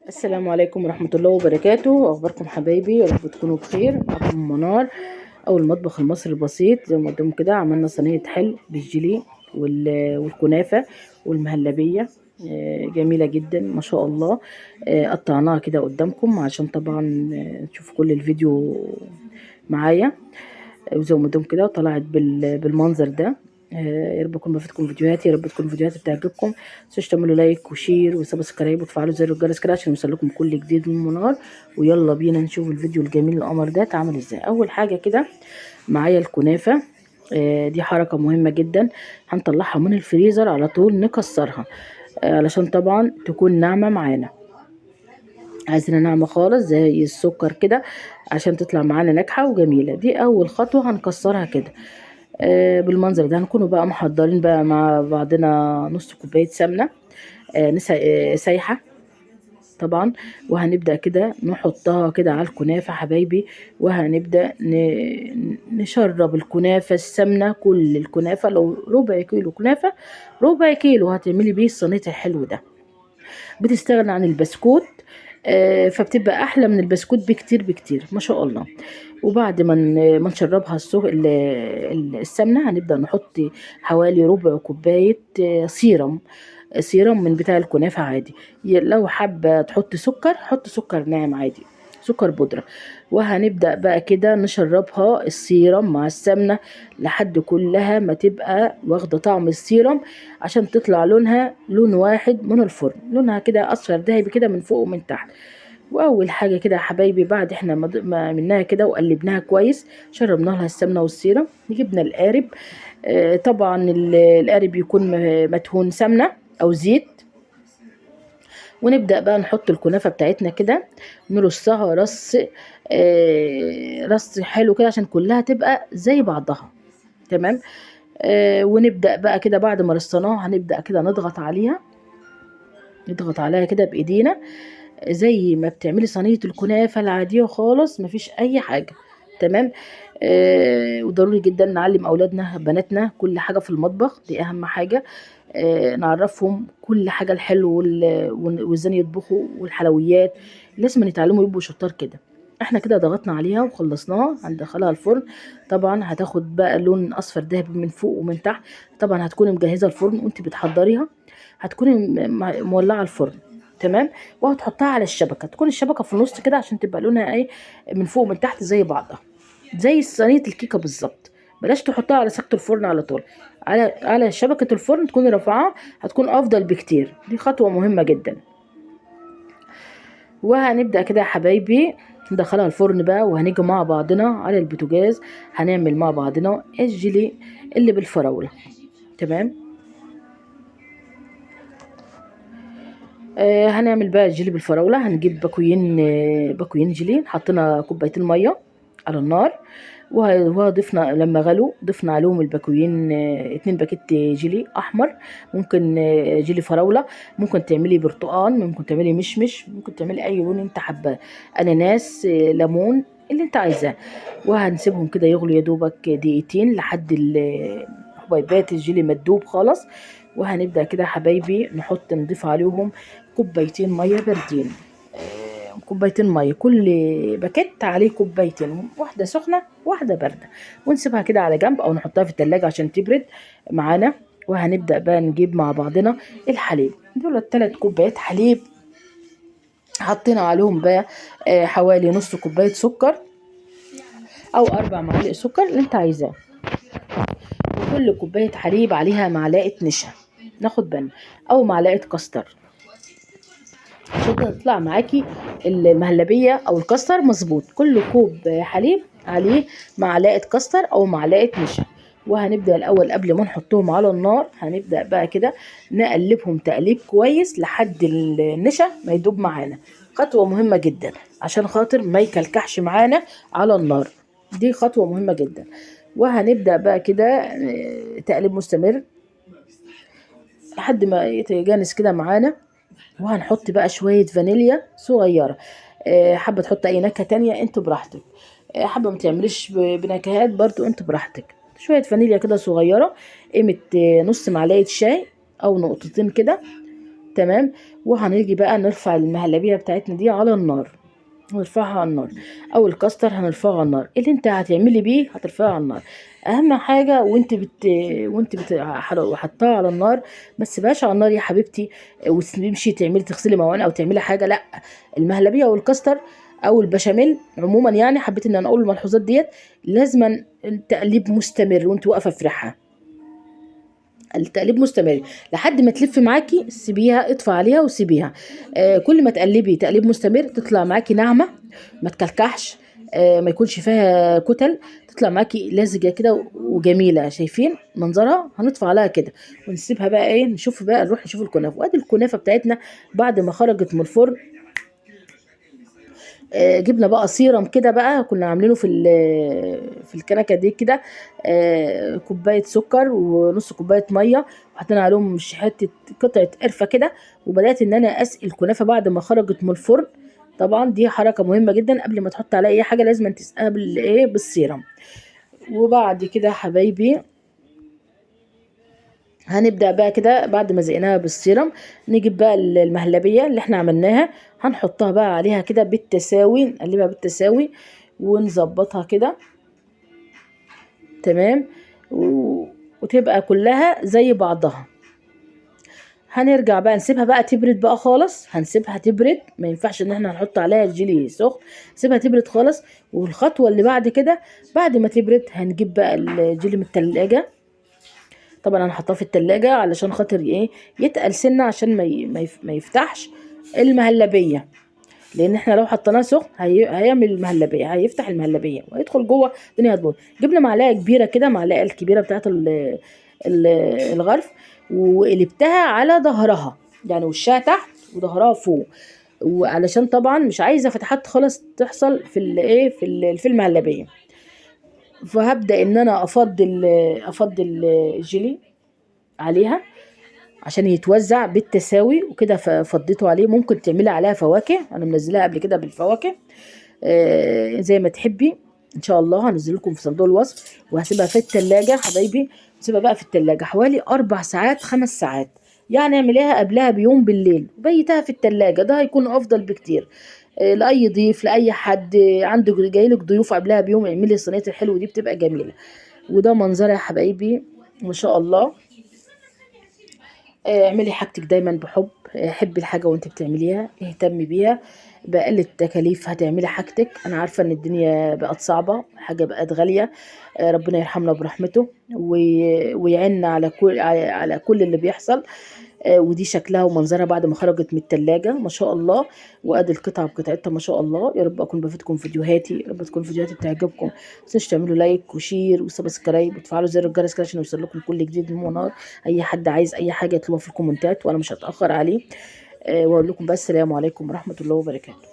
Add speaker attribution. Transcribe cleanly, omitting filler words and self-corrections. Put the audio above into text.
Speaker 1: السلام عليكم ورحمة الله وبركاته. أخباركم حبايبي؟ يا رب تكونوا بخير. معكم منار أو المطبخ المصري البسيط. زي ما قدامكم كده عملنا صينية حلو بالجيلي والكنافة والمهلبية. جميلة جدا ما شاء الله. قطعناها كده قدامكم عشان طبعا تشوفوا كل الفيديو معايا. وزي ما قدام كده طلعت بالمنظر ده. يا رب اكون بفيدكم فيديوهاتي، يا رب تكون فيديوهاتي بتعجبكم. متنسوش تعملوا لايك وشير وسبسكرايب وتفعلوا زر الجرس كده عشان يوصلكم كل جديد من منار. ويلا بينا نشوف الفيديو الجميل القمر ده اتعمل ازاي. اول حاجه كده معايا الكنافه. دي حركه مهمه جدا. هنطلعها من الفريزر على طول نكسرها علشان طبعا تكون ناعمه معانا. عايزينها ناعمه خالص زي السكر كده عشان تطلع معانا ناجحه وجميله. دي اول خطوه هنكسرها كده بالمنظر ده. هنكونوا بقى محضرين بقى مع بعضنا نص كوبايه سمنه سايحه طبعا. وهنبدا كده نحطها كده على الكنافه حبايبي. وهنبدا نشرب الكنافه السمنه. كل الكنافه لو ربع كيلو كنافه، ربع كيلو هتعملي بيه الصينيه الحلو ده. بتستغنى عن البسكوت. فبتبقى احلى من البسكوت بكتير بكتير ما شاء الله. وبعد ما نشربها السمنه هنبدا نحط حوالي ربع كوبايه سيرم من بتاع الكنافه عادي. لو حابه تحط سكر حط سكر ناعم عادي، سكر بودرة. وهنبدأ بقى كده نشربها السيرم مع السمنة لحد كلها ما تبقى واخدة طعم السيرم عشان تطلع لونها لون واحد من الفرن. لونها كده أصفر ذهبي كده من فوق ومن تحت. واول حاجه كده يا حبايبي بعد احنا ما عملناها كده وقلبناها كويس، شربنا لها السمنه والسيرم، جبنا القارب. طبعا القارب يكون مدهون سمنه او زيت. ونبدأ بقى نحط الكنافة بتاعتنا كده، نرصها رص حلو كده عشان كلها تبقى زي بعضها. تمام. ونبدأ بقى كده بعد ما رصناها هنبدأ كده نضغط عليها كده بإيدينا زي ما بتعملي صينية الكنافة العادية خالص، مفيش أي حاجة. تمام. وضروري جدا نعلم أولادنا بناتنا كل حاجة في المطبخ، دي أهم حاجة. نعرفهم كل حاجة الحلو وازاي يطبخوا والحلويات. لازم يتعلموا يبقوا شطار كده. احنا كده ضغطنا عليها وخلصناها، هندخلها الفرن. طبعا هتاخد بقى لون اصفر ذهبي من فوق ومن تحت. طبعا هتكوني مجهزه الفرن وانت بتحضريها، هتكوني مولعه الفرن. تمام. وهتحطها على الشبكه، تكون الشبكه في النص كده عشان تبقى لونها ايه، من فوق ومن تحت زي بعضها، زي صينيه الكيكه بالظبط. بلاش تحطها على سقف الفرن على طول، على شبكة الفرن تكوني رافعاها، هتكون افضل بكتير. دي خطوة مهمة جدا. وهنبدأ كده يا حبايبي ندخلها الفرن بقى، وهنيجي مع بعضنا على البوتاجاز هنعمل مع بعضنا الجيلي اللي بالفراولة. تمام. هنعمل بقى الجيلي بالفراولة. هنجيب باكوين جيلي، حطينا كوبايتين مية على النار. وضفنا لما غلوا ضفنا عليهم الباكوين 2 باكيت جيلي احمر. ممكن جيلي فراوله، ممكن تعملي برتقال، ممكن تعملي مشمش، ممكن تعملي اي لون انت حباه، اناناس، ليمون، اللي انت عايزاه. وهنسيبهم كده يغلوا يا دوبك دقيقتين لحد حبيبات الجيلي ما تدوب خالص. وهنبدا كده يا حبايبي نضيف عليهم كوبايتين ميه باردين. كوبايتين ميه، كل باكيت عليه كوبايتين، واحده سخنه واحده بارده. ونسيبها كده على جنب او نحطها في التلاجة عشان تبرد معانا. وهنبدا بقى نجيب مع بعضنا الحليب. دول 3 كوبايات حليب، حطينا عليهم بقى حوالي نص كوبايه سكر او 4 معالق سكر اللي انت عايزاه. وكل كوبايه حليب عليها معلقه نشا، ناخد بالنا، او معلقه كستر عشان تطلع معاكي المهلبية او الكاستر مظبوط. كل كوب حليب عليه معلقة كاستر او معلقة نشا. وهنبدأ الاول قبل ما نحطهم على النار هنبدأ بقى كده نقلبهم تقليب كويس لحد النشا ما يدوب معانا. خطوة مهمة جدا عشان خاطر ما يكلكحش معانا على النار، دي خطوة مهمة جدا. وهنبدأ بقى كده تقليب مستمر لحد ما يتجانس كده معانا. وهنحط بقى شوية فانيليا صغيرة. حابة تحط اي نكهة تانية انت براحتك. حابة ما تعمليش بنكهات برضو انت براحتك. شوية فانيليا كده صغيرة، قيمة نص معلقة شاي او نقطتين كده. تمام. وهنيجي بقى نرفع المهلبيه بتاعتنا دي على النار، هنرفعها على النار، او الكاستر هنرفعه على النار. اللي انت هتعملي بيه هترفعه على النار. اهم حاجه وانت حطها على النار، ما تسيبهاش على النار يا حبيبتي وتمشي تعملي تغسلي مواعين او تعملي حاجه، لا. المهلبيه او الكاستر او البشاميل عموما، يعني حبيت ان انا اقول الملحوظات ديت. لازما التقليب مستمر وانت واقفه في ريحها، التقليب مستمر لحد ما تلف معاكي، سيبيها اطفي عليها وسيبيها. كل ما تقلبي تقليب مستمر تطلع معاكي ناعمه، ما تكلكعش، ما يكونش فيها كتل، تطلع معاكي لزجه كده وجميله. شايفين منظرها؟ هنطفي عليها كده ونسيبها بقى ايه، نشوف بقى، نروح نشوف الكنافه. وادي الكنافه بتاعتنا بعد ما خرجت من الفرن. جبنا بقى سيرم كده بقى، كنا عاملينه في الكنكه دي كده. كوبايه سكر ونص كوبايه ميه، وحطينا عليهم حته قطعه قرفه كده. وبدات ان انا اسقي الكنافه بعد ما خرجت من الفرن. طبعا دي حركه مهمه جدا، قبل ما تحط عليها اي حاجه لازم تسقيها بالايه، بالسيرم. وبعد كده يا حبايبي هنبدأ بقى كده بعد ما زقناها بالسيرم، نجيب بقى المهلبية اللي احنا عملناها، هنحطها بقى عليها كده بالتساوي، نقلبها بالتساوي ونظبطها كده. تمام. وتبقى كلها زي بعضها. هنرجع بقى نسيبها بقى تبرد بقى خالص، هنسيبها تبرد، ما ينفعش ان احنا نحط عليها الجيلي سخن، سيبها تبرد خالص. والخطوة اللي بعد كده، بعد ما تبرد هنجيب بقى الجيلي من التلاجة. طبعا انا حطاه في التلاجة علشان خاطر ايه، يتقل سنة عشان ما يفتحش المهلبية. لان احنا لو حطيناه سخن هيعمل المهلبية، هيفتح المهلبية وهيدخل جوه، الدنيا هتبوظ. جبنا معلقة كبيرة كده، معلقة الكبيرة بتاعت ال- الغرف، وقلبتها على ظهرها، يعني وشها تحت وظهرها فوق. وعلشان طبعا مش عايزة فتحات خالص تحصل في الايه، في المهلبية. فهبدأ ان انا افضل الجيلي عليها عشان يتوزع بالتساوي وكده. فضيته عليه. ممكن تعملي عليها فواكه، انا منزلاها قبل كده بالفواكه، زي ما تحبي. ان شاء الله هنزل لكم في صندوق الوصف. وهسيبها في التلاجة حبايبي، هسيبها بقى في التلاجة حوالي 4 ساعات 5 ساعات. يعني اعمليها قبلها بيوم بالليل وبيتها في التلاجة، ده هيكون افضل بكتير. لاي ضيف، لاي حد عنده جايلك ضيوف، قبلها بيوم اعملي صينيه الحلو دي، بتبقى جميله. وده منظرها يا حبايبي ما شاء الله. اعملي حاجتك دايما بحب، حبي الحاجة وانت بتعمليها، اهتمي بيها. بأقل التكاليف هتعملي حاجتك. انا عارفة ان الدنيا بقت صعبة، الحاجة بقت غالية. ربنا يرحمنا برحمته ويعيننا على كل اللي بيحصل. ودي شكلها ومنظرها بعد ما خرجت من التلاجة ما شاء الله. وادي القطعة بقطعتها ما شاء الله. يا رب اكون بفيدكم فيديوهاتي، يا رب تكون فيديوهاتي بتعجبكم. ما تنسوش تعملوا لايك وشير وسبسكرايب وتفعلوا زر الجرس كده عشان يوصل لكم كل جديد من منار. اي حد عايز اي حاجة يطلبها في الكومنتات وانا مش هتأخر عليه. واقول لكم بس السلام عليكم ورحمة الله وبركاته.